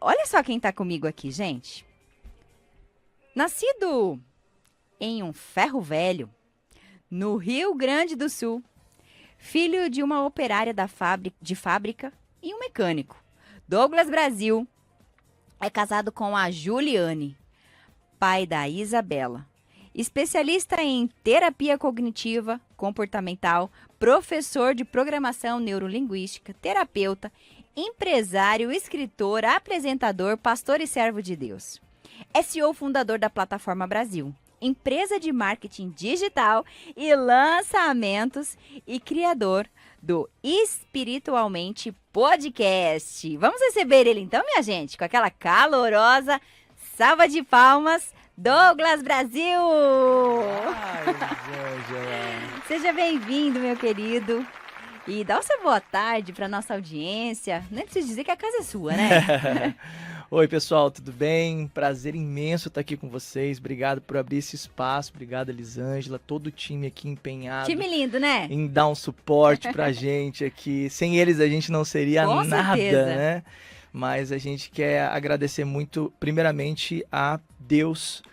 olha só quem tá comigo aqui, gente. Nascido em um ferro velho, no Rio Grande do Sul, filho de uma operária de fábrica e um mecânico. Douglas Brasil é casado com a Juliane, pai da Isabela. Especialista em terapia cognitiva, comportamental, professor de programação neurolinguística, terapeuta, empresário, escritor, apresentador, pastor e servo de Deus. É CEO fundador da Plataforma Brasil, empresa de marketing digital e lançamentos e criador do Espiritualmente Podcast. Vamos receber ele então, minha gente, com aquela calorosa salva de palmas, Douglas Brasil! Ai, Angela. Seja bem-vindo, meu querido. E dá o seu boa tarde para nossa audiência. Nem preciso dizer que a casa é sua, né? Oi, pessoal, tudo bem? Prazer imenso estar aqui com vocês. Obrigado por abrir esse espaço. Obrigado, Elisângela, todo o time aqui empenhado Time lindo, né? em dar um suporte pra gente aqui. Sem eles a gente não seria Com nada, certeza. né? Mas a gente quer agradecer muito, primeiramente, a Deus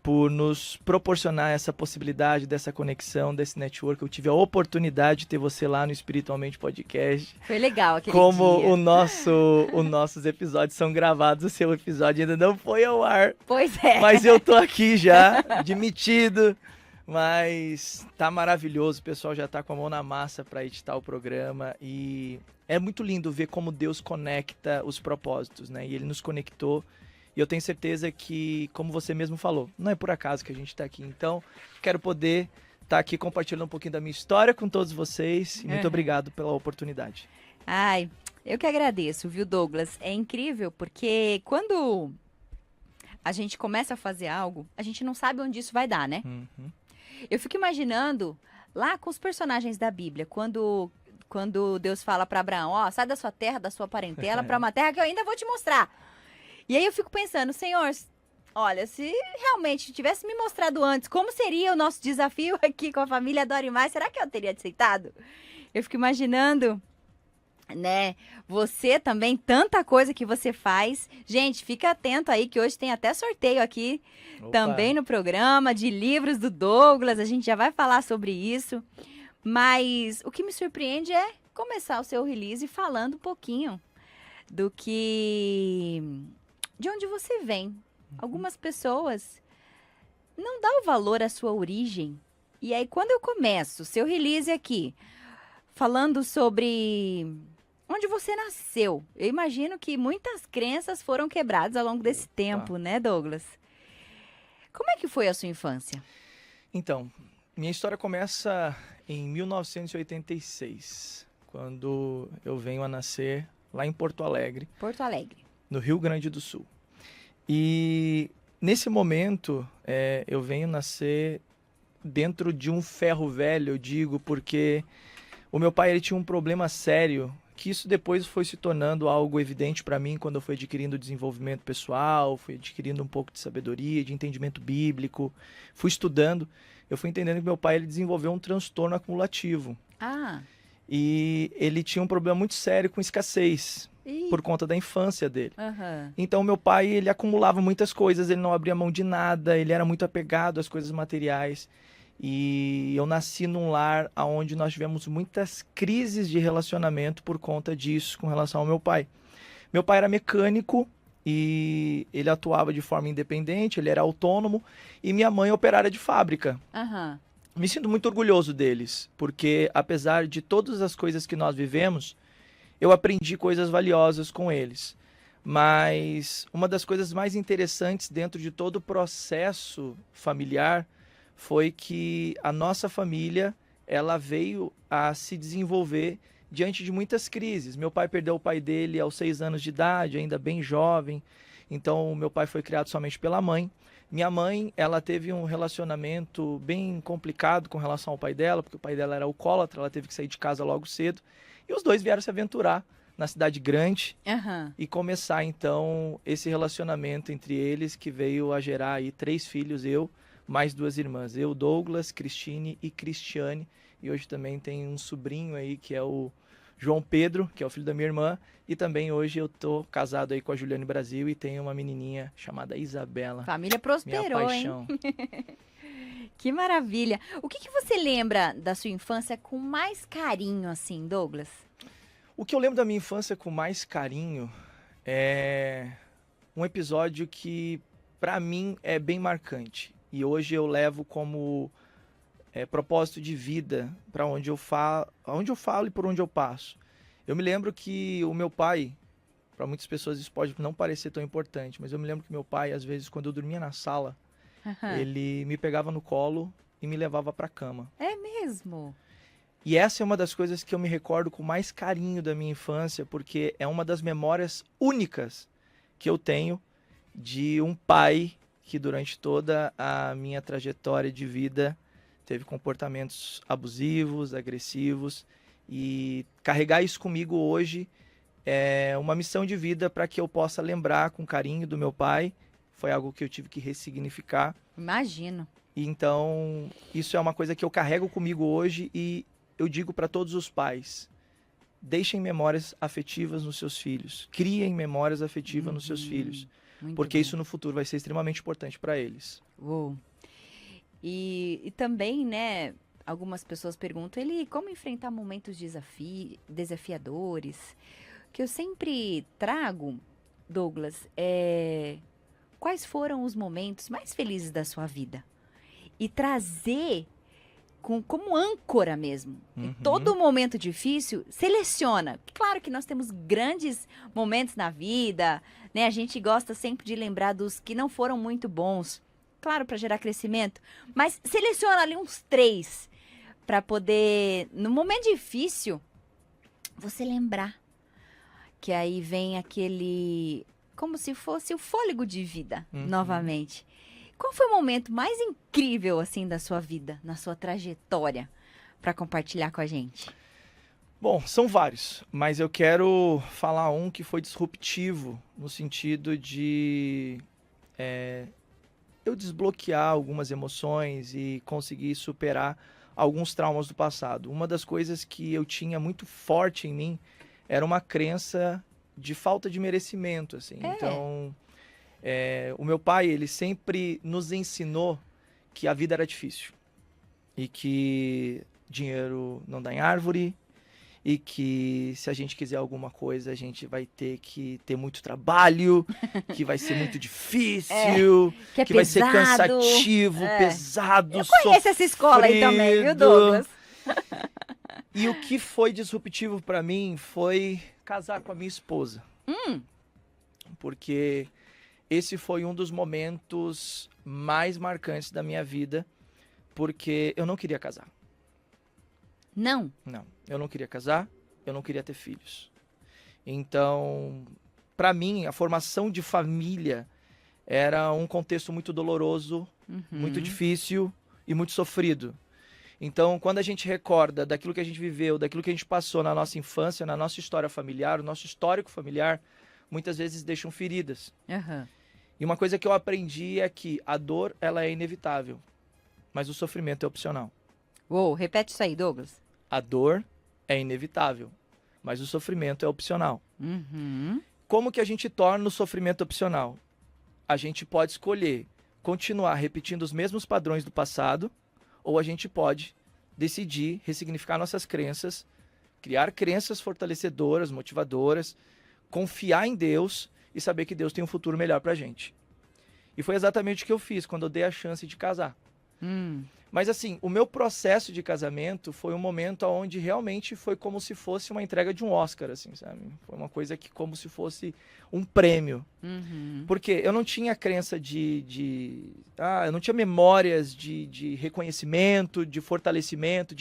por nos proporcionar essa possibilidade dessa conexão, desse network. Eu tive a oportunidade de ter você lá no Espiritualmente Podcast. Foi legal aquele Como dia. os nossos episódios são gravados, o seu episódio ainda não foi ao ar. Pois é. Mas eu tô aqui já, admitido. Mas tá maravilhoso, o pessoal já tá com a mão na massa para editar o programa. E é muito lindo ver como Deus conecta os propósitos, né? E Ele nos conectou. E eu tenho certeza que, como você mesmo falou, não é por acaso que a gente tá aqui. Então, quero poder estar aqui compartilhando um pouquinho da minha história com todos vocês. E muito obrigado pela oportunidade. Ai, eu que agradeço, viu, Douglas? É incrível porque quando a gente começa a fazer algo, a gente não sabe onde isso vai dar, né? Uhum. Eu fico imaginando lá com os personagens da Bíblia, quando Deus fala para Abraão, ó, sai da sua terra, da sua parentela, para uma terra que eu ainda vou te mostrar. E aí eu fico pensando, Senhor, olha, se realmente tivesse me mostrado antes como seria o nosso desafio aqui com a família Adore Mais, será que eu teria aceitado? Eu fico imaginando, né, você também, tanta coisa que você faz. Gente, fica atento aí que hoje tem até sorteio aqui Opa. também no programa de livros do Douglas, a gente já vai falar sobre isso. Mas o que me surpreende é começar o seu release falando um pouquinho de onde você vem. Algumas pessoas não dão valor à sua origem. E aí, quando eu começo o seu release aqui, falando sobre onde você nasceu, eu imagino que muitas crenças foram quebradas ao longo desse tempo, né, Douglas? Como é que foi a sua infância? Então, minha história começa em 1986, quando eu venho a nascer lá em Porto Alegre, Porto Alegre. no Rio Grande do Sul. E nesse momento, eu venho nascer dentro de um ferro velho, eu digo, porque o meu pai ele tinha um problema sério, que isso depois foi se tornando algo evidente para mim quando eu fui adquirindo desenvolvimento pessoal, fui adquirindo um pouco de sabedoria, de entendimento bíblico, fui estudando, eu fui entendendo que meu pai ele desenvolveu um transtorno acumulativo. Ah. E ele tinha um problema muito sério com escassez, por conta da infância dele. Uhum. Então, meu pai, ele acumulava muitas coisas, ele não abria mão de nada, ele era muito apegado às coisas materiais. E eu nasci num lar onde nós tivemos muitas crises de relacionamento por conta disso com relação ao meu pai. Meu pai era mecânico e ele atuava de forma independente, ele era autônomo, e minha mãe operária de fábrica. Uhum. Me sinto muito orgulhoso deles, porque apesar de todas as coisas que nós vivemos, eu aprendi coisas valiosas com eles. Mas uma das coisas mais interessantes dentro de todo o processo familiar foi que a nossa família, ela veio a se desenvolver diante de muitas crises. Meu pai perdeu o pai dele aos 6 anos de idade, ainda bem jovem. Então, meu pai foi criado somente pela mãe. Minha mãe, ela teve um relacionamento bem complicado com relação ao pai dela, porque o pai dela era alcoólatra, ela teve que sair de casa logo cedo. E os dois vieram se aventurar na cidade grande e começar, então, esse relacionamento entre eles que veio a gerar aí 3 filhos, eu, mais 2 irmãs. Eu, Douglas, Cristine e Cristiane. E hoje também tem um sobrinho aí que é o João Pedro, que é o filho da minha irmã, e também hoje eu tô casado aí com a Juliane Brasil e tenho uma menininha chamada Isabela. Família Minha prosperou, hein? paixão. Que maravilha. O que você lembra da sua infância com mais carinho, assim, Douglas? O que eu lembro da minha infância com mais carinho é um episódio que, para mim, é bem marcante. E hoje eu levo como propósito de vida para onde eu falo e por onde eu passo. Eu me lembro que o meu pai, para muitas pessoas isso pode não parecer tão importante, mas eu me lembro que meu pai, às vezes, quando eu dormia na sala, ele me pegava no colo e me levava para a cama. É mesmo? E essa é uma das coisas que eu me recordo com mais carinho da minha infância, porque é uma das memórias únicas que eu tenho de um pai que durante toda a minha trajetória de vida teve comportamentos abusivos, agressivos, e carregar isso comigo hoje é uma missão de vida para que eu possa lembrar com carinho do meu pai. Foi algo que eu tive que ressignificar. Imagino. E então, isso é uma coisa que eu carrego comigo hoje e eu digo para todos os pais: deixem memórias afetivas nos seus filhos, criem memórias afetivas nos seus filhos, porque bom. isso no futuro vai ser extremamente importante para eles. Uou. E também, né, algumas pessoas perguntam como enfrentar momentos desafiadores. O que eu sempre trago, Douglas, quais foram os momentos mais felizes da sua vida? E trazer como âncora mesmo. Em todo momento difícil, seleciona. Claro que nós temos grandes momentos na vida, né? A gente gosta sempre de lembrar dos que não foram muito bons. Claro, para gerar crescimento. Mas seleciona ali uns 3 para poder, no momento difícil, você lembrar. Que aí vem aquele, como se fosse o fôlego de vida, novamente. Qual foi o momento mais incrível, assim, da sua vida, na sua trajetória, para compartilhar com a gente? Bom, são vários, mas eu quero falar um que foi disruptivo, no sentido de eu desbloquear algumas emoções e conseguir superar alguns traumas do passado. Uma das coisas que eu tinha muito forte em mim era uma crença de falta de merecimento, assim. Então, o meu pai, ele sempre nos ensinou que a vida era difícil e que dinheiro não dá em árvore e que se a gente quiser alguma coisa, a gente vai ter que ter muito trabalho, que vai ser muito difícil, que vai ser cansativo, pesado, Eu conheço essa escola aí também, viu, Douglas? E o que foi disruptivo para mim foi casar com a minha esposa. Porque esse foi um dos momentos mais marcantes da minha vida, porque eu não queria casar. Não? Não, eu não queria casar, eu não queria ter filhos. Então, para mim, a formação de família era um contexto muito doloroso, muito difícil e muito sofrido. Então, quando a gente recorda daquilo que a gente viveu, daquilo que a gente passou na nossa infância, na nossa história familiar, o nosso histórico familiar, muitas vezes deixam feridas. E uma coisa que eu aprendi é que a dor, ela é inevitável, mas o sofrimento é opcional. Uou, repete isso aí, Douglas. A dor é inevitável, mas o sofrimento é opcional. Como que a gente torna o sofrimento opcional? A gente pode escolher continuar repetindo os mesmos padrões do passado, ou a gente pode decidir ressignificar nossas crenças, criar crenças fortalecedoras, motivadoras, confiar em Deus e saber que Deus tem um futuro melhor pra gente. E foi exatamente o que eu fiz quando eu dei a chance de casar. Mas assim, o meu processo de casamento foi um momento onde realmente foi como se fosse uma entrega de um Oscar, assim, sabe? Foi uma coisa que como se fosse um prêmio. Porque eu não tinha crença eu não tinha memórias de reconhecimento, de fortalecimento,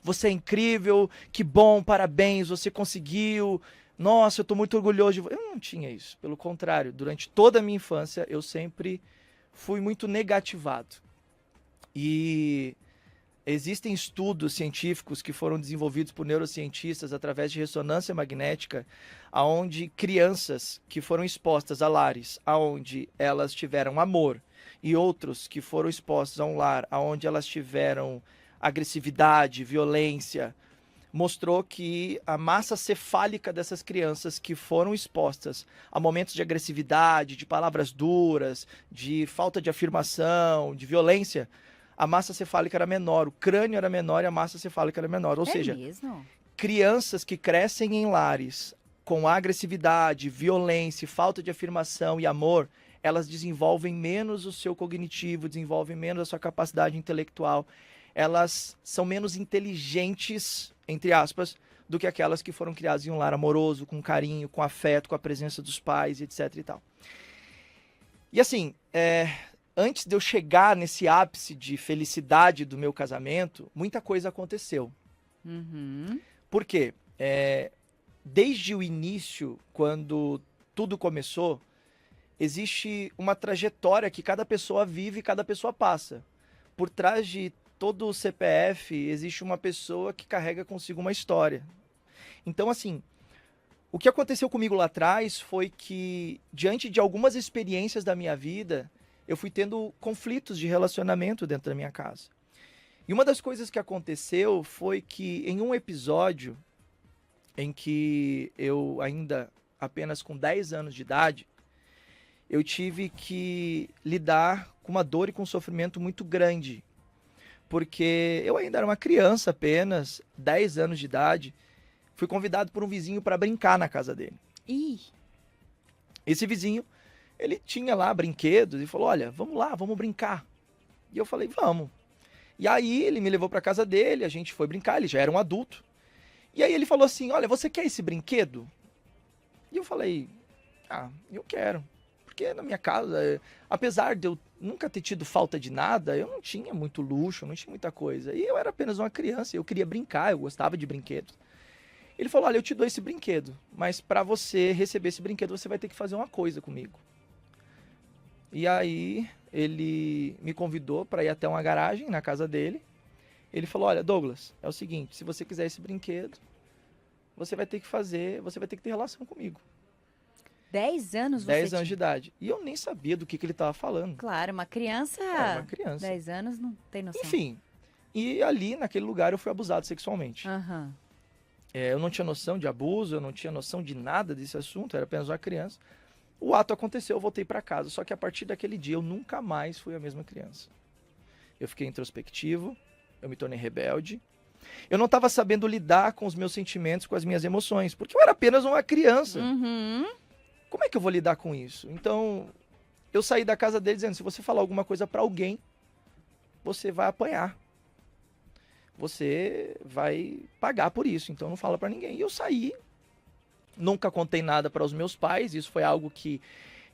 você é incrível, que bom, parabéns, você conseguiu, nossa, eu tô muito orgulhoso de você. Eu não tinha isso, pelo contrário, durante toda a minha infância eu sempre fui muito negativado. E existem estudos científicos que foram desenvolvidos por neurocientistas através de ressonância magnética, onde crianças que foram expostas a lares onde elas tiveram amor e outros que foram expostos a um lar onde elas tiveram agressividade, violência, mostrou que a massa cefálica dessas crianças que foram expostas a momentos de agressividade, de palavras duras, de falta de afirmação, de violência, a massa cefálica era menor, o crânio era menor e a massa cefálica era menor. Ou seja, mesmo? crianças que crescem em lares com agressividade, violência, falta de afirmação e amor, elas desenvolvem menos o seu cognitivo, desenvolvem menos a sua capacidade intelectual, elas são menos inteligentes, entre aspas, do que aquelas que foram criadas em um lar amoroso, com carinho, com afeto, com a presença dos pais, etc e tal. E assim, antes de eu chegar nesse ápice de felicidade do meu casamento, muita coisa aconteceu. Uhum. Por quê? Desde o início, quando tudo começou, existe uma trajetória que cada pessoa vive e cada pessoa passa. Por trás de todo o CPF, existe uma pessoa que carrega consigo uma história. Então, assim, o que aconteceu comigo lá atrás foi que, diante de algumas experiências da minha vida, eu fui tendo conflitos de relacionamento dentro da minha casa. E uma das coisas que aconteceu foi que, em um episódio em que eu, ainda apenas com 10 anos de idade, eu tive que lidar com uma dor e com um sofrimento muito grande. Porque eu ainda era uma criança apenas, 10 anos de idade, fui convidado por um vizinho para brincar na casa dele. Ih. Esse vizinho, ele tinha lá brinquedos e falou, olha, vamos lá, vamos brincar. E eu falei, vamos. E aí ele me levou para casa dele, a gente foi brincar, ele já era um adulto. E aí ele falou assim, olha, você quer esse brinquedo? E eu falei, eu quero. Porque na minha casa, apesar de eu nunca ter tido falta de nada, eu não tinha muito luxo, não tinha muita coisa. E eu era apenas uma criança, eu queria brincar, eu gostava de brinquedos. Ele falou, olha, eu te dou esse brinquedo, mas para você receber esse brinquedo, você vai ter que fazer uma coisa comigo. E aí ele me convidou para ir até uma garagem na casa dele. Ele falou, olha, Douglas, é o seguinte, se você quiser esse brinquedo, você vai ter que ter relação comigo. 10 anos você 10 anos tinha? de idade. E eu nem sabia do que ele estava falando. Claro, uma criança... Era uma criança. 10 anos não tem noção. Enfim, e ali, naquele lugar, eu fui abusado sexualmente. Aham. Eu não tinha noção de abuso, eu não tinha noção de nada desse assunto, eu era apenas uma criança. O ato aconteceu, eu voltei para casa, só que a partir daquele dia eu nunca mais fui a mesma criança. Eu fiquei introspectivo, eu me tornei rebelde. Eu não estava sabendo lidar com os meus sentimentos, com as minhas emoções, porque eu era apenas uma criança. Uhum. Como é que eu vou lidar com isso? Então, eu saí da casa dele dizendo, se você falar alguma coisa para alguém, você vai apanhar. Você vai pagar por isso, então não fala para ninguém. E eu saí, nunca contei nada para os meus pais, isso foi algo que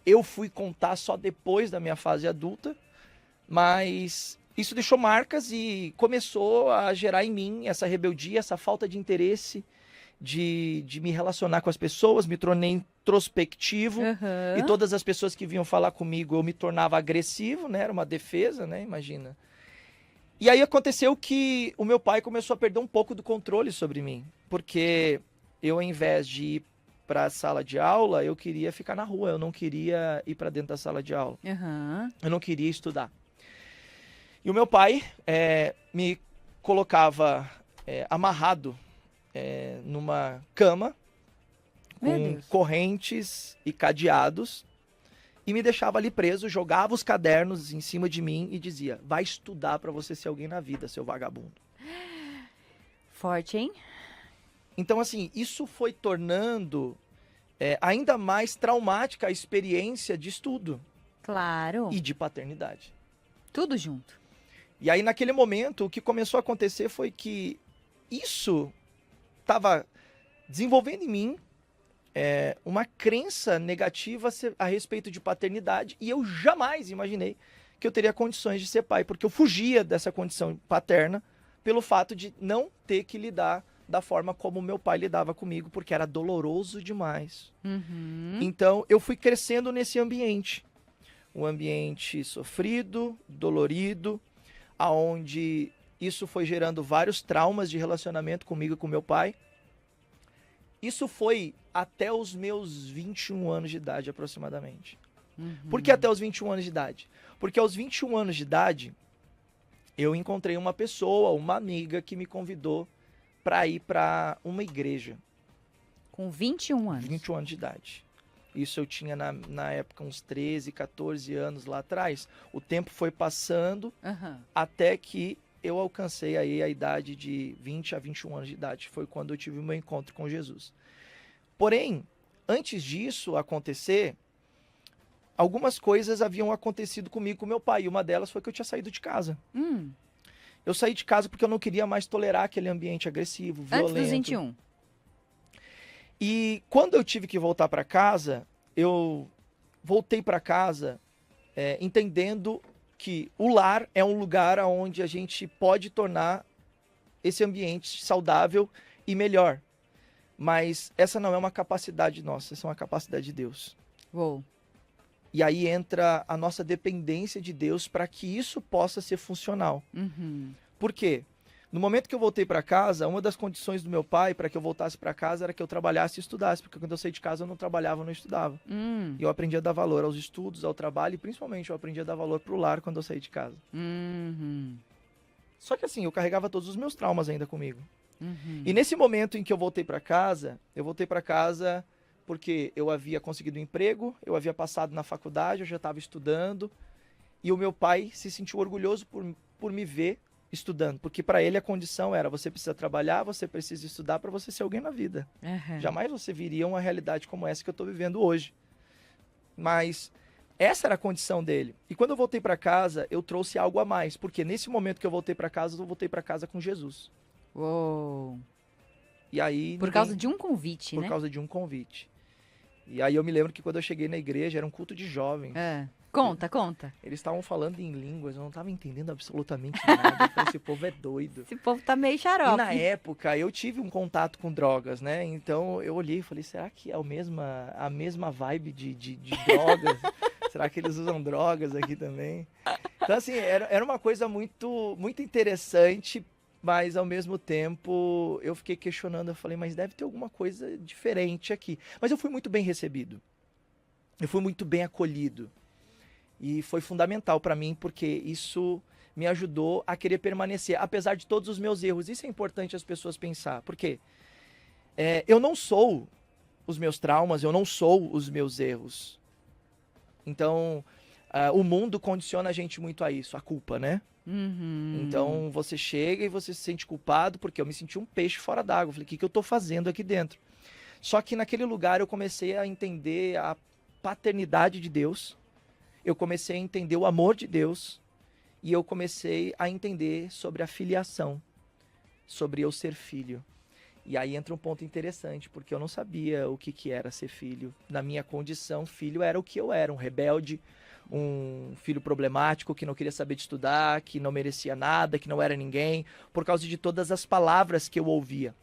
eu fui contar só depois da minha fase adulta, mas isso deixou marcas e começou a gerar em mim essa rebeldia, essa falta de interesse de me relacionar com as pessoas, me tornei introspectivo, Uhum. e todas as pessoas que vinham falar comigo, eu me tornava agressivo, né? Era uma defesa, né? Imagina. E aí aconteceu que o meu pai começou a perder um pouco do controle sobre mim, porque eu, ao invés de ir para a sala de aula, eu queria ficar na rua, eu não queria ir para dentro da sala de aula, Uhum. eu não queria estudar. E o meu pai me colocava amarrado numa cama, Meu com Deus. correntes e cadeados, e me deixava ali preso, jogava os cadernos em cima de mim e dizia, vai estudar para você ser alguém na vida, seu vagabundo. Forte, hein? Então, assim, isso foi tornando ainda mais traumática a experiência de estudo Claro. e de paternidade. Tudo junto. E aí, naquele momento, o que começou a acontecer foi que isso estava desenvolvendo em mim uma crença negativa a respeito de paternidade, e eu jamais imaginei que eu teria condições de ser pai, porque eu fugia dessa condição paterna pelo fato de não ter que lidar da forma como meu pai lidava comigo, porque era doloroso demais. Uhum. Então, eu fui crescendo nesse ambiente. Um ambiente sofrido, dolorido, aonde isso foi gerando vários traumas de relacionamento comigo e com meu pai. Isso foi até os meus 21 anos de idade, aproximadamente. Uhum. Por que até os 21 anos de idade? Porque aos 21 anos de idade, eu encontrei uma pessoa, uma amiga, que me convidou para ir para uma igreja. Com 21 anos. 21 anos de idade. Isso eu tinha na época uns 13, 14 anos lá atrás. O tempo foi passando até que eu alcancei aí a idade de 20 a 21 anos de idade. Foi quando eu tive o meu encontro com Jesus. Porém, antes disso acontecer, algumas coisas haviam acontecido comigo e com meu pai. E uma delas foi que eu tinha saído de casa. Eu saí de casa porque eu não queria mais tolerar aquele ambiente agressivo, violento. Antes dos 21. E quando eu tive que voltar para casa, eu voltei para casa entendendo que o lar é um lugar onde a gente pode tornar esse ambiente saudável e melhor. Mas essa não é uma capacidade nossa, essa é uma capacidade de Deus. Uou. E aí entra a nossa dependência de Deus para que isso possa ser funcional. Por quê? No momento que eu voltei para casa, uma das condições do meu pai para que eu voltasse para casa era que eu trabalhasse e estudasse, porque quando eu saí de casa eu não trabalhava, eu não estudava. E eu aprendi a dar valor aos estudos, ao trabalho e principalmente eu aprendi a dar valor pro lar quando eu saí de casa. Só que assim, eu carregava todos os meus traumas ainda comigo. E nesse momento em que eu voltei para casa porque eu havia conseguido um emprego, eu havia passado na faculdade, eu já estava estudando, e o meu pai se sentiu orgulhoso por me ver estudando, porque para ele a condição era: você precisa trabalhar, você precisa estudar para você ser alguém na vida. Jamais você viria uma realidade como essa que eu estou vivendo hoje. Mas essa era a condição dele. E quando eu voltei para casa, eu trouxe algo a mais, porque nesse momento que eu voltei para casa, eu voltei para casa com Jesus. Uou. E aí Por causa de um convite, né? Por causa de um convite. E aí eu me lembro que quando eu cheguei na igreja, era um culto de jovens. Conta. Eles estavam falando em línguas, eu não estava entendendo absolutamente nada. Eu falei, esse povo é doido. Esse povo tá meio xarope. E na época, eu tive um contato com drogas, né? Então eu olhei e falei, será que é a mesma vibe de drogas? Será que eles usam drogas aqui também? Então assim, era uma coisa muito, muito interessante, mas ao mesmo tempo eu fiquei questionando, eu falei, mas deve ter alguma coisa diferente aqui. Mas eu fui muito bem recebido. Eu fui muito bem acolhido. E foi fundamental para mim, porque isso me ajudou a querer permanecer, apesar de todos os meus erros. Isso é importante as pessoas pensar, porque eu não sou os meus traumas, eu não sou os meus erros. Então, o mundo condiciona a gente muito a isso, a culpa, né? Então, você chega e você se sente culpado, porque eu me senti um peixe fora d'água. Falei, o que eu tô fazendo aqui dentro? Só que naquele lugar eu comecei a entender a paternidade de Deus, eu comecei a entender o amor de Deus, e eu comecei a entender sobre a filiação, sobre eu ser filho. E aí entra um ponto interessante, porque eu não sabia o que era ser filho. Na minha condição, filho era o que eu era, um rebelde, um filho problemático, que não queria saber de estudar, que não merecia nada, que não era ninguém, por causa de todas as palavras que eu ouvia.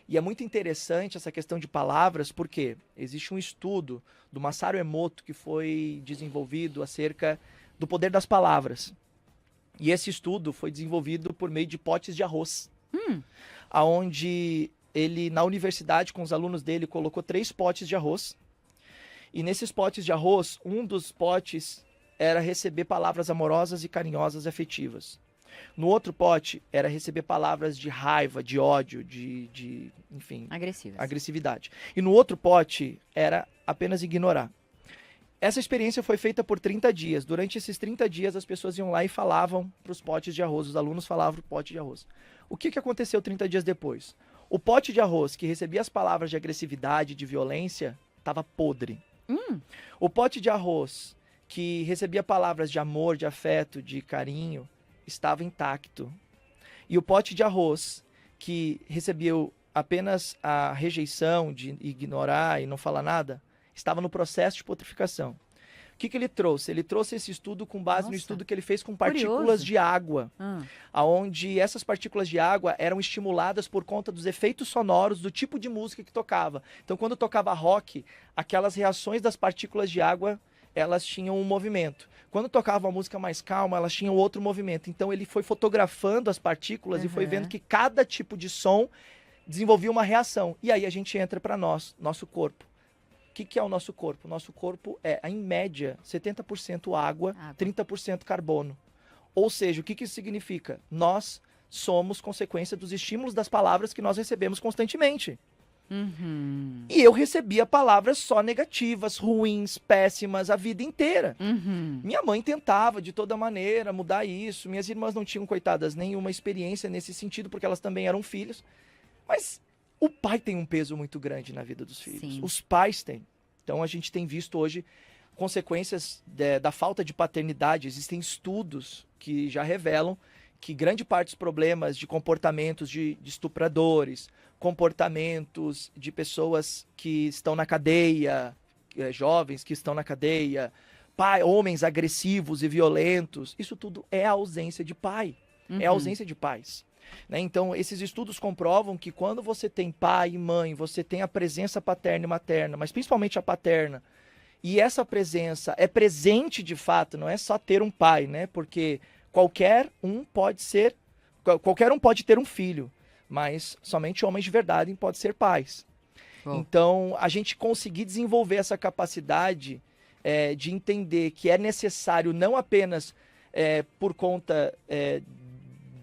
E é muito interessante essa questão de palavras, porque existe um estudo do Masaru Emoto que foi desenvolvido acerca do poder das palavras. E esse estudo foi desenvolvido por meio de potes de arroz. Aonde ele, na universidade, com os alunos dele, colocou 3 potes de arroz. E nesses potes de arroz, um dos potes era receber palavras amorosas e carinhosas, afetivas. No outro pote era receber palavras de raiva, de ódio, enfim, agressividade. E no outro pote era apenas ignorar. Essa experiência foi feita por 30 dias. Durante esses 30 dias, as pessoas iam lá e falavam para os potes de arroz. Os alunos falavam para o pote de arroz. O que aconteceu 30 dias depois? O pote de arroz que recebia as palavras de agressividade, de violência, estava podre. O pote de arroz que recebia palavras de amor, de afeto, de carinho, estava intacto. E o pote de arroz que recebia apenas a rejeição, de ignorar e não falar nada, estava no processo de putrificação. O que ele trouxe? Ele trouxe esse estudo com base no estudo que ele fez com partículas de água, onde essas partículas de água eram estimuladas por conta dos efeitos sonoros do tipo de música que tocava. Então, quando tocava rock, aquelas reações das partículas de água, elas tinham um movimento. Quando tocava uma música mais calma, elas tinham outro movimento. Então, ele foi fotografando as partículas e foi vendo que cada tipo de som desenvolvia uma reação. E aí a gente entra para nosso corpo. O que é o nosso corpo? O nosso corpo é, em média, 70% água, 30% carbono. Ou seja, o que isso significa? Nós somos consequência dos estímulos das palavras que nós recebemos constantemente. Uhum. E eu recebia palavras só negativas, ruins, péssimas, a vida inteira. Uhum. Minha mãe tentava, de toda maneira, mudar isso. Minhas irmãs não tinham, coitadas, nenhuma experiência nesse sentido, porque elas também eram filhos. Mas o pai tem um peso muito grande na vida dos filhos. Sim. Os pais têm. Então, a gente tem visto hoje consequências da falta de paternidade. Existem estudos que já revelam que grande parte dos problemas de comportamentos de estupradores, comportamentos de pessoas que estão na cadeia, jovens que estão na cadeia, homens agressivos e violentos, isso tudo é a ausência de pai, é a ausência de pais. Né? Então, esses estudos comprovam que quando você tem pai e mãe, você tem a presença paterna e materna, mas principalmente a paterna, e essa presença é presente de fato, não é só ter um pai, né? Porque qualquer um pode ter um filho, mas somente homens de verdade podem ser pais. Bom. Então, a gente conseguir desenvolver essa capacidade de entender que é necessário não apenas por conta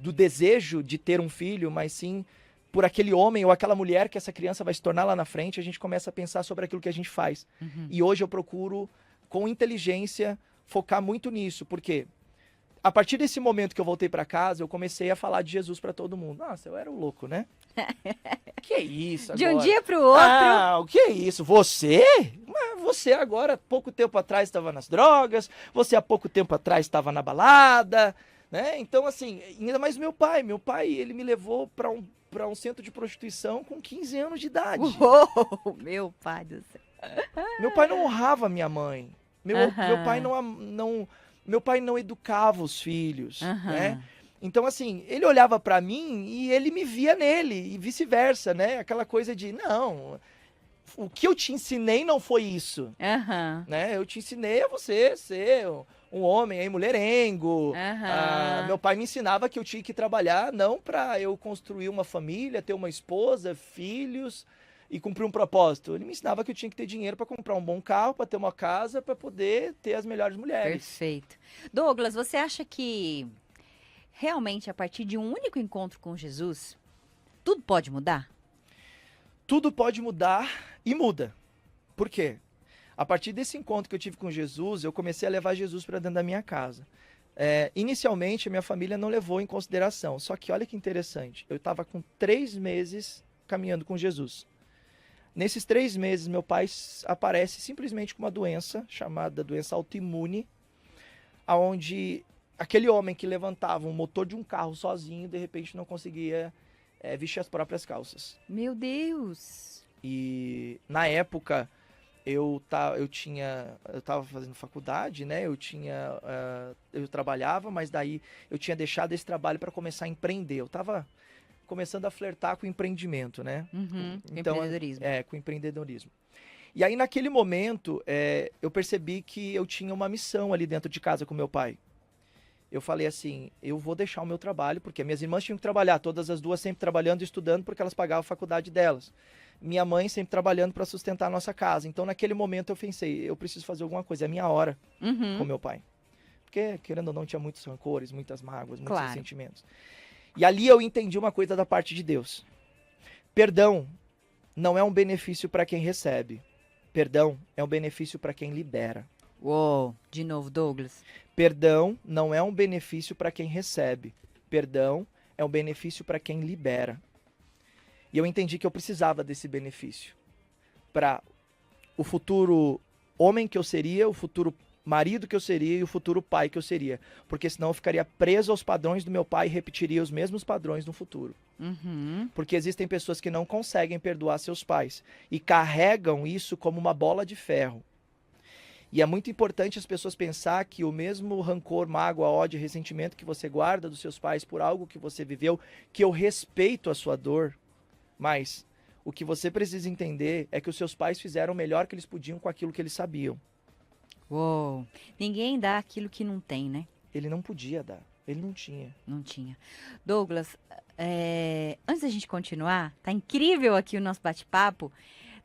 do desejo de ter um filho, mas sim por aquele homem ou aquela mulher que essa criança vai se tornar lá na frente, a gente começa a pensar sobre aquilo que a gente faz. E hoje eu procuro, com inteligência, focar muito nisso, porque a partir desse momento que eu voltei para casa, eu comecei a falar de Jesus para todo mundo. Nossa, eu era o louco, né? Que isso agora? De um dia para o outro. Ah, o que é isso? Você? Mas você agora, pouco tempo atrás, estava nas drogas. Você há pouco tempo atrás estava na balada, né? Então, assim, ainda mais meu pai. Meu pai, ele me levou para um centro de prostituição com 15 anos de idade. Uou, meu pai do céu. Meu pai não honrava minha mãe. Meu pai meu pai não educava os filhos, né? Então, assim, ele olhava pra mim e ele me via nele, e vice-versa, né? Aquela coisa de, não, o que eu te ensinei não foi isso, né? Eu te ensinei a você ser um homem aí, mulherengo. Meu pai me ensinava que eu tinha que trabalhar não pra eu construir uma família, ter uma esposa, filhos e cumprir um propósito. Ele me ensinava que eu tinha que ter dinheiro para comprar um bom carro, para ter uma casa, para poder ter as melhores mulheres. Perfeito. Douglas, você acha que realmente a partir de um único encontro com Jesus, tudo pode mudar? Tudo pode mudar e muda. Por quê? A partir desse encontro que eu tive com Jesus, eu comecei a levar Jesus para dentro da minha casa. Inicialmente, a minha família não levou em consideração. Só que olha que interessante. Eu estava com 3 meses caminhando com Jesus. Nesses 3 meses, meu pai aparece simplesmente com uma doença, chamada doença autoimune, onde aquele homem que levantava um motor de um carro sozinho, de repente não conseguia vestir as próprias calças. Meu Deus! E na época, eu estava fazendo faculdade, né? Eu trabalhava, mas daí eu tinha deixado esse trabalho para começar a empreender. Eu estava começando a flertar com o empreendimento, né? Então, empreendedorismo. Com o empreendedorismo. E aí, naquele momento, eu percebi que eu tinha uma missão ali dentro de casa com meu pai. Eu falei assim, eu vou deixar o meu trabalho, porque minhas irmãs tinham que trabalhar, todas as duas sempre trabalhando e estudando, porque elas pagavam a faculdade delas. Minha mãe sempre trabalhando para sustentar a nossa casa. Então, naquele momento, eu pensei, eu preciso fazer alguma coisa, é a minha hora com meu pai. Porque, querendo ou não, tinha muitos rancores, muitas mágoas, muitos ressentimentos. E ali eu entendi uma coisa da parte de Deus. Perdão não é um benefício para quem recebe. Perdão é um benefício para quem libera. Uou, de novo, Douglas. Perdão não é um benefício para quem recebe. Perdão é um benefício para quem libera. E eu entendi que eu precisava desse benefício para o futuro homem que eu seria, o futuro marido que eu seria e o futuro pai que eu seria. Porque senão eu ficaria preso aos padrões do meu pai e repetiria os mesmos padrões no futuro. Porque existem pessoas que não conseguem perdoar seus pais e carregam isso como uma bola de ferro. E é muito importante as pessoas pensar que o mesmo rancor, mágoa, ódio, ressentimento que você guarda dos seus pais por algo que você viveu, que eu respeito a sua dor, mas o que você precisa entender é que os seus pais fizeram o melhor que eles podiam com aquilo que eles sabiam. Uou, ninguém dá aquilo que não tem, né? Ele não podia dar, ele não tinha. Não tinha. Douglas, antes da gente continuar, tá incrível aqui o nosso bate-papo.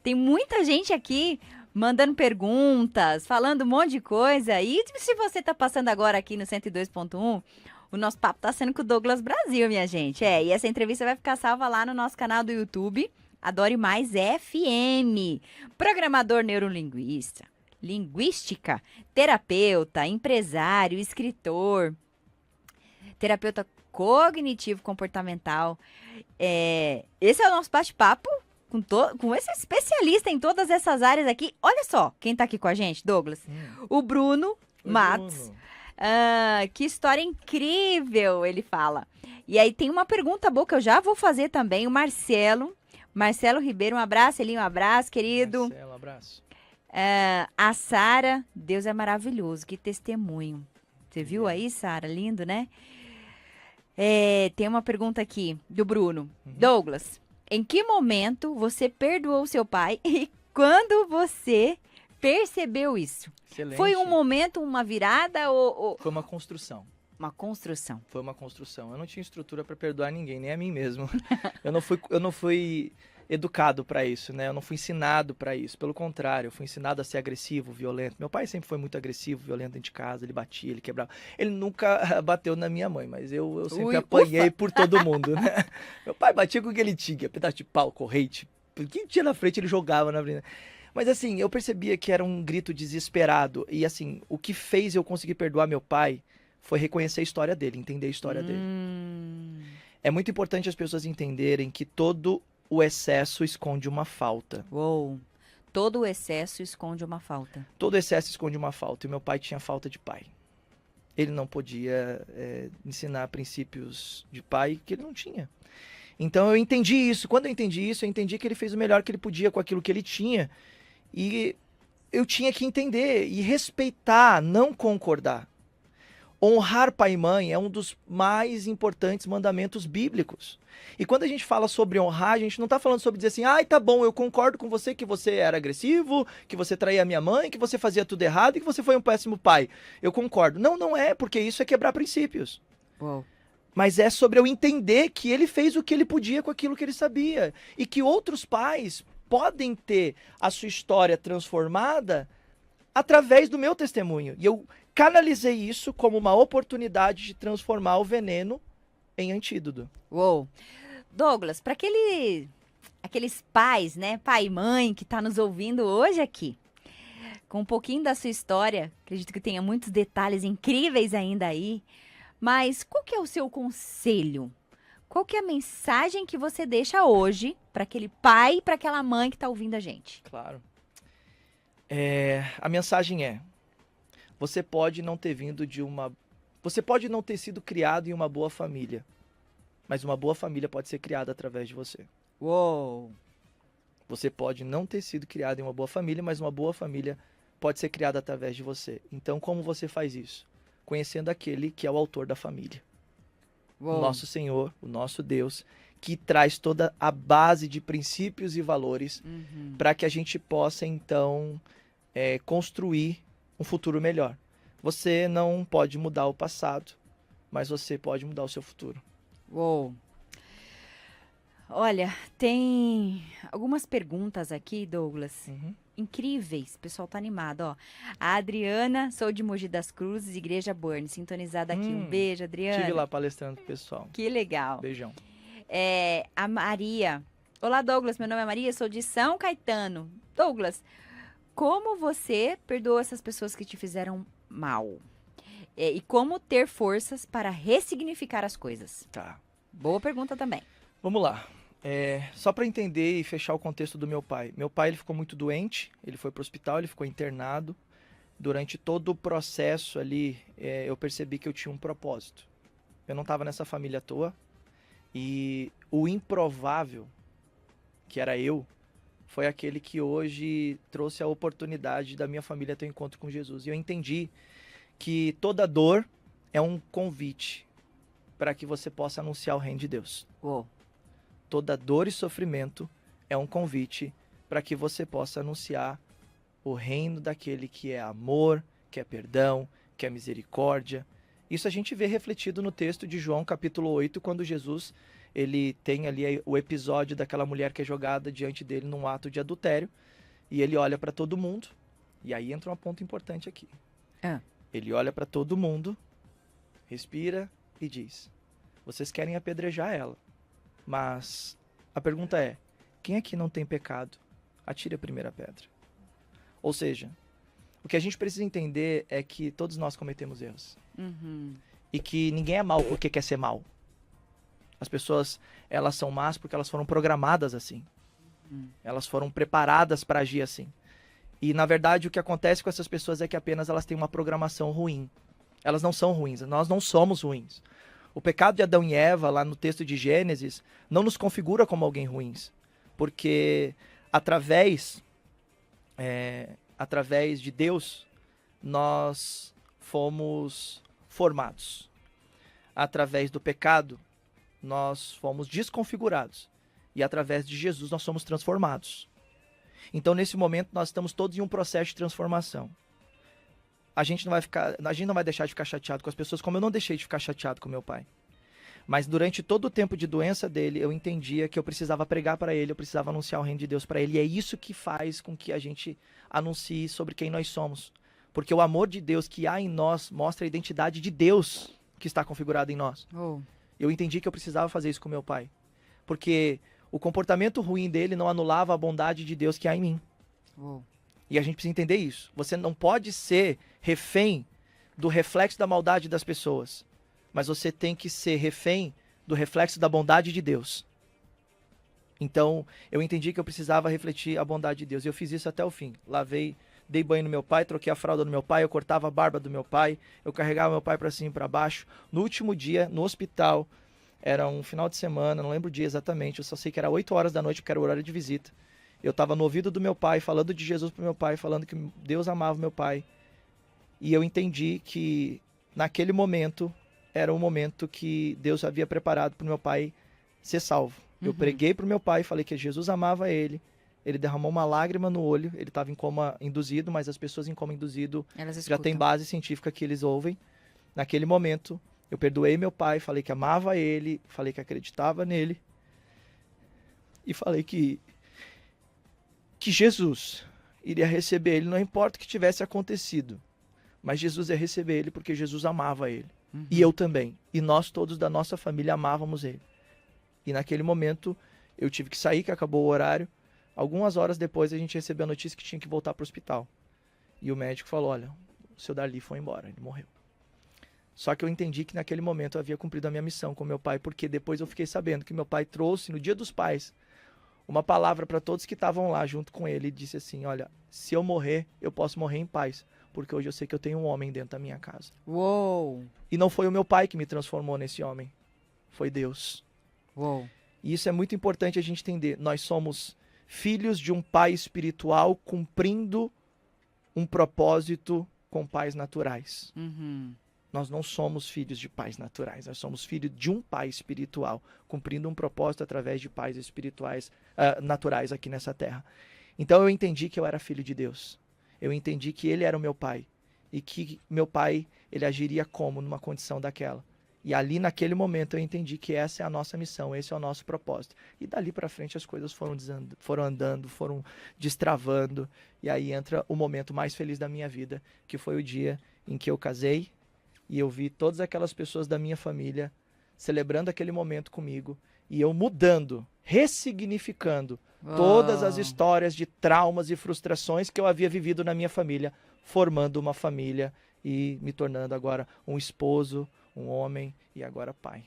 Tem muita gente aqui mandando perguntas, falando um monte de coisa. E se você tá passando agora aqui no 102.1, O nosso papo tá sendo com o Douglas Brasil, minha gente. E essa entrevista vai ficar salva lá no nosso canal do YouTube, Adore Mais FM. Programador neurolinguista, linguística, terapeuta, empresário, escritor, terapeuta cognitivo comportamental. Esse é o nosso bate-papo com esse especialista em todas essas áreas aqui. Olha só quem tá aqui com a gente, Douglas. O Bruno Matos. Que história incrível, ele fala. E aí tem uma pergunta boa que eu já vou fazer também. O Marcelo Ribeiro, um abraço, Elinho, um abraço, querido. Marcelo, um abraço. A Sara, Deus é maravilhoso, que testemunho. Você viu aí, Sara? Lindo, né? Tem uma pergunta aqui do Bruno. Douglas, em que momento você perdoou seu pai e quando você percebeu isso? Excelente. Foi um momento, uma virada ou... Foi uma construção. Uma construção. Foi uma construção. Eu não tinha estrutura para perdoar ninguém, nem a mim mesmo. Eu não fui educado para isso, né? Eu não fui ensinado para isso. Pelo contrário, eu fui ensinado a ser agressivo, violento. Meu pai sempre foi muito agressivo, violento dentro de casa. Ele batia, ele quebrava. Ele nunca bateu na minha mãe, mas eu sempre apanhei por todo mundo, né? Meu pai batia com o que ele tinha, pedaço de pau, corrente. Quem tinha na frente, ele jogava na frente. Mas assim, eu percebia que era um grito desesperado. E assim, o que fez eu conseguir perdoar meu pai foi reconhecer a história dele, entender a história dele. É muito importante as pessoas entenderem que todo o excesso esconde uma falta. Uou! Todo o excesso esconde uma falta. Todo excesso esconde uma falta. E meu pai tinha falta de pai. Ele não podia ensinar princípios de pai que ele não tinha. Então eu entendi isso. Quando eu entendi isso, eu entendi que ele fez o melhor que ele podia com aquilo que ele tinha. E eu tinha que entender e respeitar, não concordar. Honrar pai e mãe é um dos mais importantes mandamentos bíblicos. E quando a gente fala sobre honrar, a gente não está falando sobre dizer assim, tá bom, eu concordo com você que você era agressivo, que você traía a minha mãe, que você fazia tudo errado e que você foi um péssimo pai. Eu concordo. Não, não é, porque isso é quebrar princípios. Uou. Mas é sobre eu entender que ele fez o que ele podia com aquilo que ele sabia. E que outros pais podem ter a sua história transformada através do meu testemunho. E eu canalizei isso como uma oportunidade de transformar o veneno em antídoto. Uou! Douglas, para aqueles pais, né, pai e mãe que tá nos ouvindo hoje aqui, com um pouquinho da sua história, acredito que tenha muitos detalhes incríveis ainda aí, mas qual que é o seu conselho? Qual que é a mensagem que você deixa hoje para aquele pai e para aquela mãe que tá ouvindo a gente? Claro. A mensagem é: você pode não ter você pode não ter sido criado em uma boa família, mas uma boa família pode ser criada através de você. Uou! Você pode não ter sido criado em uma boa família, mas uma boa família pode ser criada através de você. Então, como você faz isso? Conhecendo aquele que é o autor da família. Uou. O nosso Senhor, o nosso Deus, que traz toda a base de princípios e valores para que a gente possa, então, construir um futuro melhor. Você não pode mudar o passado, mas você pode mudar o seu futuro. Uou! Olha, tem algumas perguntas aqui, Douglas, incríveis. O pessoal tá animado, ó. A Adriana, sou de Mogi das Cruzes, Igreja Burn, sintonizada aqui. Um beijo, Adriana. Estive lá palestrando pro pessoal. Que legal. Beijão. A Maria. Olá, Douglas, meu nome é Maria, sou de São Caetano. Douglas, como você perdoou essas pessoas que te fizeram mal? E como ter forças para ressignificar as coisas? Tá. Boa pergunta também. Vamos lá. Só para entender e fechar o contexto do meu pai. Meu pai, ele ficou muito doente, ele foi para o hospital, ele ficou internado. Durante todo o processo ali, eu percebi que eu tinha um propósito. Eu não estava nessa família à toa. E o improvável, que era eu, foi aquele que hoje trouxe a oportunidade da minha família ter um encontro com Jesus. E eu entendi que toda dor é um convite para que você possa anunciar o reino de Deus. Uou. Toda dor e sofrimento é um convite para que você possa anunciar o reino daquele que é amor, que é perdão, que é misericórdia. Isso a gente vê refletido no texto de João, capítulo 8, quando Jesus ele tem ali o episódio daquela mulher que é jogada diante dele num ato de adultério, e ele olha para todo mundo, e aí entra um ponto importante aqui. Ele olha para todo mundo, respira e diz: vocês querem apedrejar ela, mas a pergunta é: quem aqui não tem pecado? Atire a primeira pedra. Ou seja, o que a gente precisa entender é que todos nós cometemos erros. E que ninguém é mal porque quer ser mal. As pessoas, elas são más porque elas foram programadas assim. Elas foram preparadas para agir assim. E, na verdade, o que acontece com essas pessoas é que apenas elas têm uma programação ruim. Elas não são ruins, nós não somos ruins. O pecado de Adão e Eva, lá no texto de Gênesis, não nos configura como alguém ruins. Porque através de Deus, nós fomos formados. Através do pecado, nós fomos desconfigurados. E através de Jesus, nós somos transformados. Então, nesse momento, nós estamos todos em um processo de transformação. A gente não vai deixar de ficar chateado com as pessoas, como eu não deixei de ficar chateado com meu pai. Mas durante todo o tempo de doença dele, eu entendia que eu precisava pregar para ele, eu precisava anunciar o reino de Deus para ele. E é isso que faz com que a gente anuncie sobre quem nós somos. Porque o amor de Deus que há em nós mostra a identidade de Deus que está configurada em nós. Eu entendi que eu precisava fazer isso com meu pai. Porque o comportamento ruim dele não anulava a bondade de Deus que há em mim. E a gente precisa entender isso. Você não pode ser refém do reflexo da maldade das pessoas. Mas você tem que ser refém do reflexo da bondade de Deus. Então, eu entendi que eu precisava refletir a bondade de Deus. E eu fiz isso até o fim. Lavei, dei banho no meu pai, troquei a fralda do meu pai, eu cortava a barba do meu pai, eu carregava meu pai para cima e para baixo. No último dia, no hospital, era um final de semana, não lembro o dia exatamente, eu só sei que era 8 horas da noite, porque era o horário de visita. Eu estava no ouvido do meu pai, falando de Jesus para o meu pai, falando que Deus amava o meu pai. E eu entendi que naquele momento era um momento que Deus havia preparado para o meu pai ser salvo. Eu preguei para o meu pai, falei que Jesus amava ele. Ele derramou uma lágrima no olho. Ele estava em coma induzido, mas as pessoas em coma induzido já têm base científica que eles ouvem. Naquele momento, eu perdoei meu pai, falei que amava ele, falei que acreditava nele. E falei que Jesus iria receber ele, não importa o que tivesse acontecido. Mas Jesus ia receber ele porque Jesus amava ele. E eu também. E nós todos da nossa família amávamos ele. E naquele momento eu tive que sair, que acabou o horário. Algumas horas depois a gente recebeu a notícia que tinha que voltar para o hospital. E o médico falou: olha, o seu Darli foi embora, ele morreu. Só que eu entendi que naquele momento eu havia cumprido a minha missão com meu pai, porque depois eu fiquei sabendo que meu pai trouxe, no Dia dos Pais, uma palavra para todos que estavam lá junto com ele e disse assim: olha, se eu morrer, eu posso morrer em paz, porque hoje eu sei que eu tenho um homem dentro da minha casa. Uou! E não foi o meu pai que me transformou nesse homem, foi Deus. Uou! E isso é muito importante a gente entender. Nós somos filhos de um pai espiritual cumprindo um propósito com pais naturais. Nós não somos filhos de pais naturais, nós somos filhos de um pai espiritual, cumprindo um propósito através de pais espirituais, naturais aqui nessa terra. Então eu entendi que eu era filho de Deus. Eu entendi que ele era o meu pai. E que meu pai, ele agiria como numa condição daquela. E ali naquele momento eu entendi que essa é a nossa missão, esse é o nosso propósito. E dali para frente as coisas foram andando, foram destravando. E aí entra o momento mais feliz da minha vida, que foi o dia em que eu casei. E eu vi todas aquelas pessoas da minha família celebrando aquele momento comigo. E eu mudando, ressignificando todas as histórias de traumas e frustrações que eu havia vivido na minha família, formando uma família e me tornando agora um esposo, um homem e agora pai.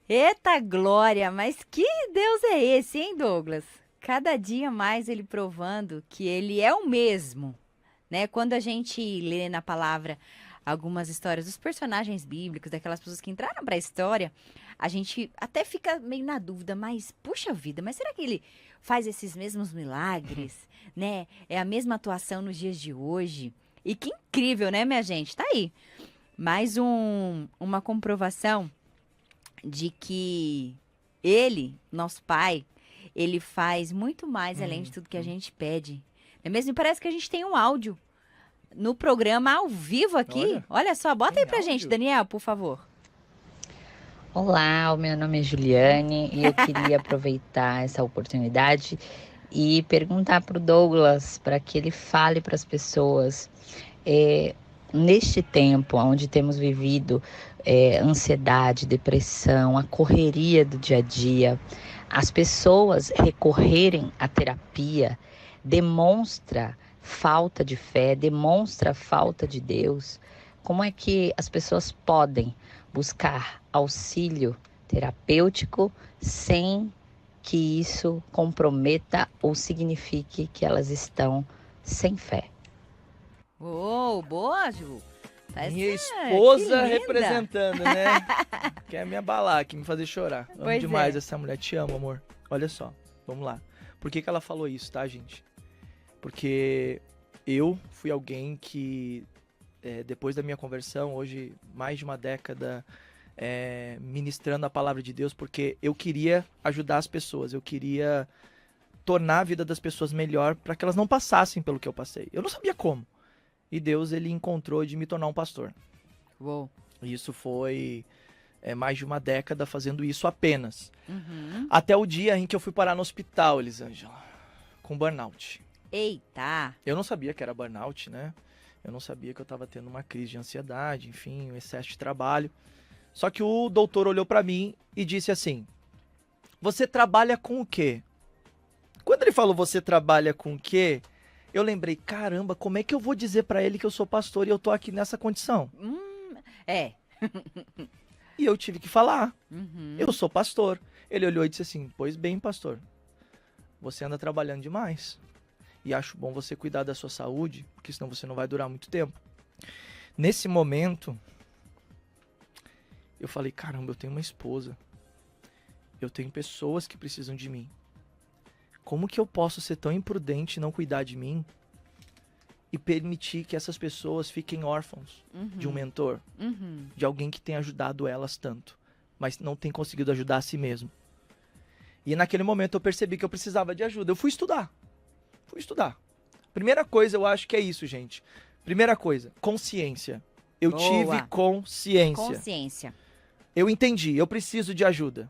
Eita glória, mas que Deus é esse, hein, Douglas? Cada dia mais ele provando que ele é o mesmo, né? Quando a gente lê na palavra algumas histórias dos personagens bíblicos, daquelas pessoas que entraram para a história, a gente até fica meio na dúvida, mas puxa vida, mas será que ele faz esses mesmos milagres, né? É a mesma atuação nos dias de hoje? E que incrível, né, minha gente? Tá aí. Mais uma comprovação de que ele, nosso pai, ele faz muito mais além de tudo que a gente pede. Não é mesmo? E parece que a gente tem um áudio no programa ao vivo aqui. Olha só, bota aí pra gente, Daniel, por favor. Olá, o meu nome é Juliane e eu queria aproveitar essa oportunidade e perguntar para o Douglas, para que ele fale para as pessoas neste tempo onde temos vivido ansiedade, depressão, a correria do dia a dia, as pessoas recorrerem à terapia demonstra falta de fé, demonstra falta de Deus. Como é que as pessoas podem buscar auxílio terapêutico sem que isso comprometa ou signifique que elas estão sem fé? Uou, boa, Ju. Minha Que esposa linda. representando, né? Quer me abalar, quer me fazer chorar. Amo Pois demais é. essa mulher. Te amo, amor. Olha só, vamos lá. Por que ela falou isso, tá, gente? Porque eu fui alguém que, depois da minha conversão, hoje mais de uma década, ministrando a palavra de Deus, porque eu queria ajudar as pessoas, eu queria tornar a vida das pessoas melhor para que elas não passassem pelo que eu passei. Eu não sabia como. E Deus, ele encontrou de me tornar um pastor. Uou. E isso foi mais de uma década fazendo isso apenas. Uhum. Até o dia em que eu fui parar no hospital, Elisângela, com burnout. Eita. Eu não sabia que era burnout, né? Eu não sabia que eu estava tendo uma crise de ansiedade, enfim, um excesso de trabalho. Só que o doutor olhou para mim e disse assim: você trabalha com o quê? Quando ele falou você trabalha com o quê? Eu lembrei, caramba, como é que eu vou dizer para ele que eu sou pastor e eu tô aqui nessa condição? É. E eu tive que falar, Uhum. eu sou pastor. Ele olhou e disse assim: pois bem, pastor, você anda trabalhando demais. E acho bom você cuidar da sua saúde, porque senão você não vai durar muito tempo. Nesse momento, eu falei, caramba, eu tenho uma esposa. Eu tenho pessoas que precisam de mim. Como que eu posso ser tão imprudente e não cuidar de mim e permitir que essas pessoas fiquem órfãos de um mentor, Uhum. de alguém que tem ajudado elas tanto, mas não tem conseguido ajudar a si mesmo? E naquele momento eu percebi que eu precisava de ajuda. Eu fui estudar. Primeira coisa, eu acho que é isso, gente. Primeira coisa, consciência. Eu Boa. tive consciência. Consciência. Eu entendi, eu preciso de ajuda.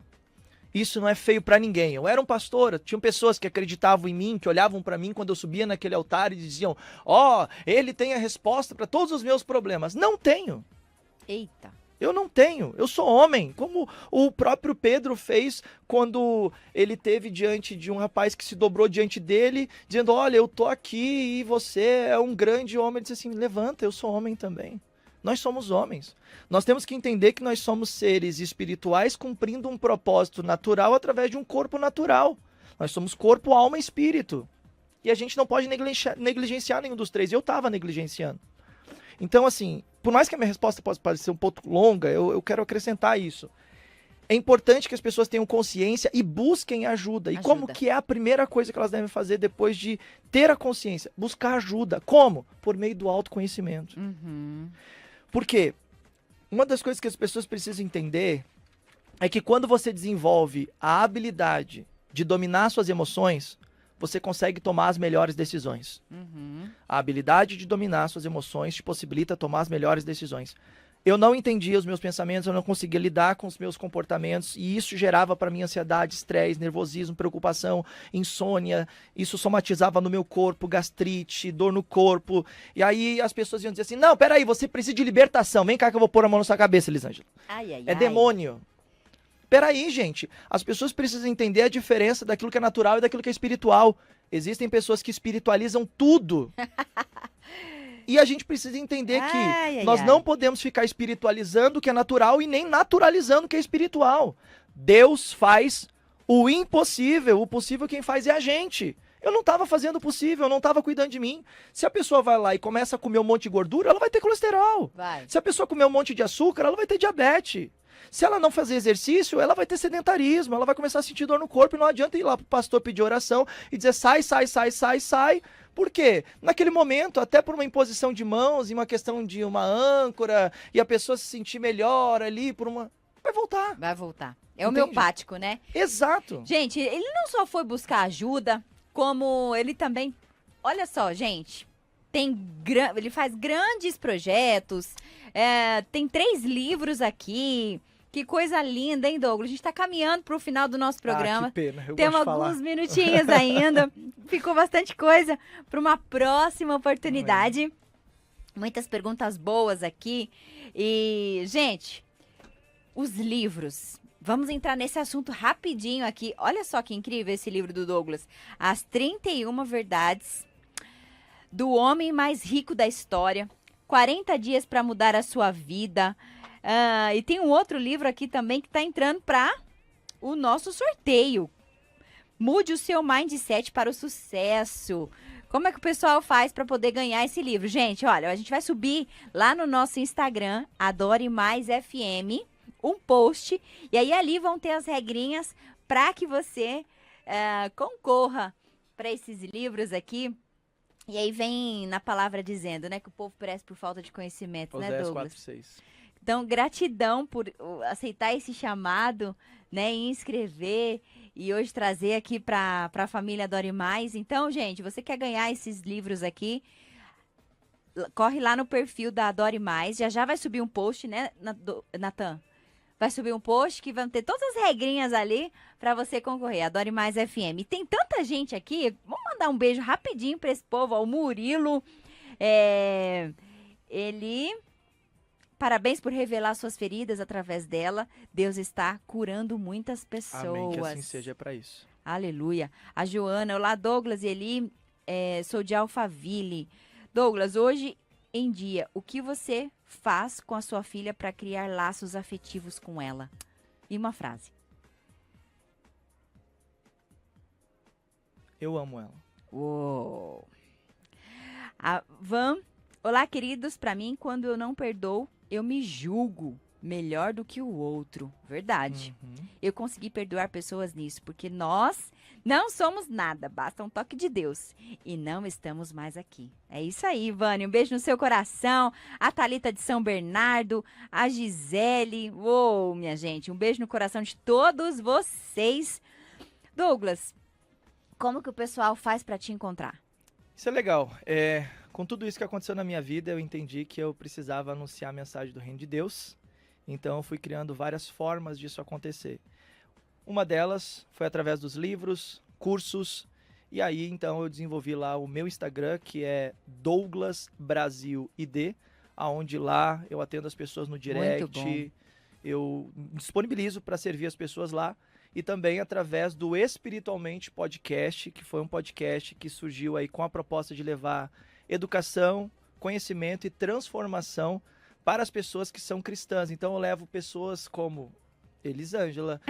Isso não é feio pra ninguém. Eu era um pastor, tinham pessoas que acreditavam em mim, que olhavam pra mim quando eu subia naquele altar e diziam: ó, ele tem a resposta pra todos os meus problemas. Não tenho. Eita. Eu não tenho. Eu sou homem, como o próprio Pedro fez quando ele teve diante de um rapaz que se dobrou diante dele, dizendo: olha, eu tô aqui e você é um grande homem. Ele disse assim: levanta, eu sou homem também. Nós somos homens. Nós temos que entender que nós somos seres espirituais cumprindo um propósito natural através de um corpo natural. Nós somos corpo, alma e espírito. E a gente não pode negligenciar nenhum dos três. Eu estava negligenciando. Então, assim, por mais que a minha resposta possa parecer um pouco longa, eu quero acrescentar isso. É importante que as pessoas tenham consciência e busquem ajuda. E como que é a primeira coisa que elas devem fazer depois de ter a consciência? Buscar ajuda. Como? Por meio do autoconhecimento. Uhum. Por quê? Uma das coisas que as pessoas precisam entender é que quando você desenvolve a habilidade de dominar suas emoções, você consegue tomar as melhores decisões. Uhum. A habilidade de dominar suas emoções te possibilita tomar as melhores decisões. Eu não entendia os meus pensamentos, eu não conseguia lidar com os meus comportamentos e isso gerava para mim ansiedade, estresse, nervosismo, preocupação, insônia. Isso somatizava no meu corpo, gastrite, dor no corpo. E aí as pessoas iam dizer assim: não, peraí, você precisa de libertação. Vem cá que eu vou pôr a mão na sua cabeça, Elisângela. Ai, ai, É ai. demônio. Peraí, gente. As pessoas precisam entender a diferença daquilo que é natural e daquilo que é espiritual. Existem pessoas que espiritualizam tudo. E a gente precisa entender que Ai, ai, nós ai. não podemos ficar espiritualizando o que é natural e nem naturalizando o que é espiritual. Deus faz o impossível, o possível quem faz é a gente. Eu não estava fazendo o possível, eu não estava cuidando de mim. Se a pessoa vai lá e começa a comer um monte de gordura, ela vai ter colesterol. Vai. Se a pessoa comer um monte de açúcar, ela vai ter diabetes. Se ela não fazer exercício, ela vai ter sedentarismo, ela vai começar a sentir dor no corpo e não adianta ir lá pro pastor pedir oração e dizer sai, sai, sai, sai, sai. Por quê? Naquele momento, até por uma imposição de mãos e uma questão de uma âncora e a pessoa se sentir melhor ali por uma... Vai voltar. Vai voltar. É Entende? homeopático, né? Exato. Gente, ele não só foi buscar ajuda, como ele também... Olha só, gente. Ele faz grandes projetos. Tem 3 livros aqui. Que coisa linda, hein, Douglas? A gente tá caminhando pro final do nosso programa. Ah, que pena. Eu Temos gosto de falar. alguns minutinhos ainda. Ficou bastante coisa para uma próxima oportunidade. Muitas perguntas boas aqui. E, gente, os livros. Vamos entrar nesse assunto rapidinho aqui. Olha só que incrível esse livro do Douglas. As 31 Verdades do Homem Mais Rico da História. 40 dias para mudar a sua vida. E tem um outro livro aqui também que está entrando para o nosso sorteio. Mude o seu mindset para o sucesso. Como é que o pessoal faz para poder ganhar esse livro? Gente, olha, a gente vai subir lá no nosso Instagram, Adore Mais FM, um post. E aí ali vão ter as regrinhas para que você concorra para esses livros aqui. E aí vem na palavra dizendo, né, que o povo perece por falta de conhecimento, né, Oséias Douglas? 4:6. Então, gratidão por aceitar esse chamado, né, e inscrever e hoje trazer aqui para a família Adore Mais. Então, gente, você quer ganhar esses livros aqui, corre lá no perfil da Adore Mais. Já vai subir um post, né, Natan? Vai subir um post que vão ter todas as regrinhas ali para você concorrer. Adore Mais FM. E tem tanta gente aqui, vamos mandar um beijo rapidinho para esse povo. Ó, o Murilo, ele... Parabéns por revelar suas feridas através dela. Deus está curando muitas pessoas. Amém, que assim seja para isso. Aleluia. A Joana, olá Douglas e Eli, sou de Alphaville. Douglas, hoje em dia, o que você faz com a sua filha para criar laços afetivos com ela? E uma frase. Eu amo ela. Uou. A Van, olá queridos, para mim, quando eu não perdoo, eu me julgo melhor do que o outro. Verdade. Eu consegui perdoar pessoas nisso, porque nós não somos nada, basta um toque de Deus. E não estamos mais aqui. É isso aí, Vânia. Um beijo no seu coração. A Thalita de São Bernardo, a Gisele. Uou, minha gente. Um beijo no coração de todos vocês. Douglas, como que o pessoal faz para te encontrar? Isso é legal. Com tudo isso que aconteceu na minha vida, eu entendi que eu precisava anunciar a mensagem do Reino de Deus. Então, eu fui criando várias formas disso acontecer. Uma delas foi através dos livros, cursos. E aí, então, eu desenvolvi lá o meu Instagram, que é Douglas Brasil ID, aonde lá eu atendo as pessoas no direct. Eu disponibilizo para servir as pessoas lá. E também através do Espiritualmente Podcast, que foi um podcast que surgiu aí com a proposta de levar educação, conhecimento e transformação para as pessoas que são cristãs. Então eu levo pessoas como Elisângela,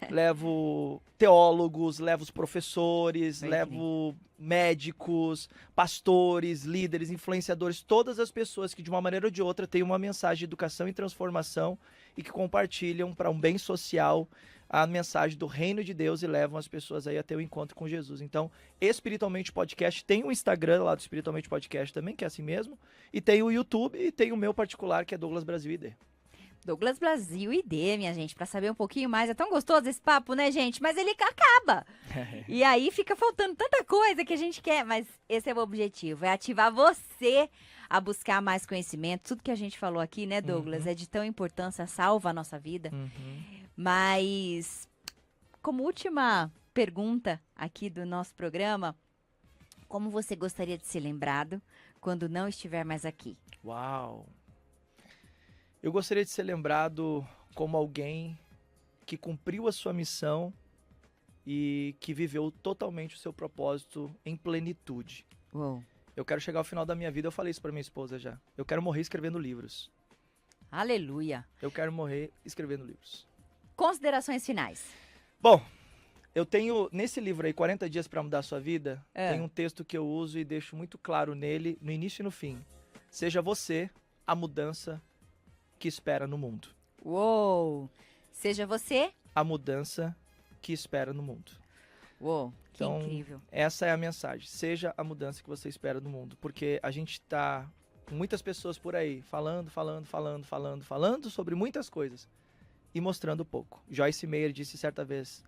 levo teólogos, levo os professores, levo médicos, pastores, líderes, influenciadores, todas as pessoas que de uma maneira ou de outra têm uma mensagem de educação e transformação e que compartilham para um bem social a mensagem do reino de Deus e levam as pessoas aí a ter o encontro com Jesus. Então, Espiritualmente Podcast, tem o Instagram lá do Espiritualmente Podcast também, que é assim mesmo, e tem o YouTube e tem o meu particular, que é Douglas Brasil ID. Douglas Brasil ID, minha gente, para saber um pouquinho mais. É tão gostoso esse papo, né, gente? Mas ele acaba. E aí fica faltando tanta coisa que a gente quer, mas esse é o objetivo, é ativar você a buscar mais conhecimento. Tudo que a gente falou aqui, né, Douglas, é de tão importância, salva a nossa vida. Mas, como última pergunta aqui do nosso programa, como você gostaria de ser lembrado quando não estiver mais aqui? Uau! Eu gostaria de ser lembrado como alguém que cumpriu a sua missão e que viveu totalmente o seu propósito em plenitude. Uou. Eu quero chegar ao final da minha vida, eu falei isso para minha esposa já. Eu quero morrer escrevendo livros. Aleluia. Eu quero morrer escrevendo livros. Considerações finais. Bom, eu tenho, nesse livro aí, 40 Dias para Mudar a Sua Vida, tem um texto que eu uso e deixo muito claro nele, no início e no fim. Seja você a mudança que espera no mundo. Uou! Seja você a mudança que espera no mundo. Uou, que então, incrível. Essa é a mensagem. Seja a mudança que você espera no mundo. Porque a gente tá com muitas pessoas por aí falando sobre muitas coisas e mostrando pouco. Joyce Meyer disse certa vez: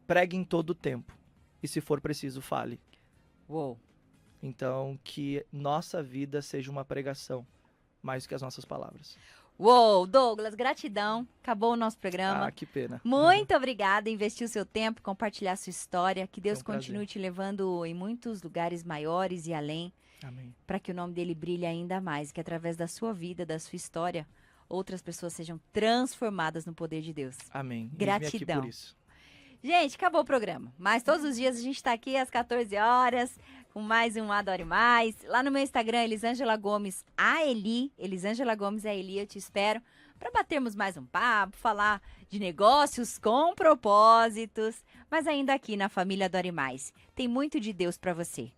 pregue em todo o tempo e, se for preciso, fale. Uou. Então, que nossa vida seja uma pregação, mais do que as nossas palavras. Uou, Douglas, gratidão. Acabou o nosso programa. Ah, que pena. Muito obrigada. Investir o seu tempo, compartilhar sua história. Que Deus Foi um continue prazer. te levando em muitos lugares maiores e além, Amém. para que o nome dele brilhe ainda mais. Que através da sua vida, da sua história, outras pessoas sejam transformadas no poder de Deus. Amém. E vim Gratidão. aqui por isso. Gente, acabou o programa. Mas todos os dias a gente está aqui às 14 horas com mais um Adore Mais. Lá no meu Instagram, Elisângela Gomes, a Eli. Elisângela Gomes, a Eli, eu te espero para batermos mais um papo, falar de negócios com propósitos, mas ainda aqui na família Adore Mais. Tem muito de Deus para você.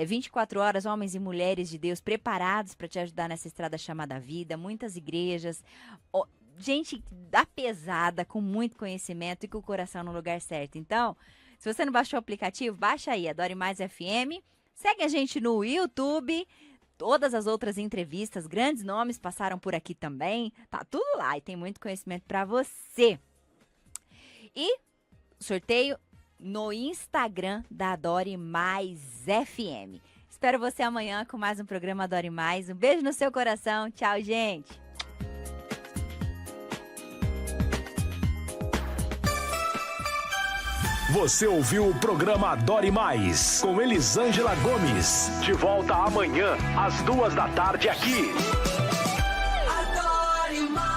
24 horas, homens e mulheres de Deus preparados para te ajudar nessa estrada chamada vida. Muitas igrejas, gente da pesada, com muito conhecimento e com o coração no lugar certo. Então, se você não baixou o aplicativo, baixa aí, Adore Mais FM. Segue a gente no YouTube. Todas as outras entrevistas, grandes nomes passaram por aqui também. Tá tudo lá e tem muito conhecimento para você. E sorteio no Instagram da Adore Mais FM. Espero você amanhã com mais um programa Adore Mais. Um beijo no seu coração. Tchau, gente. Você ouviu o programa Adore Mais, com Elisângela Gomes. De volta amanhã, às 2 da tarde aqui.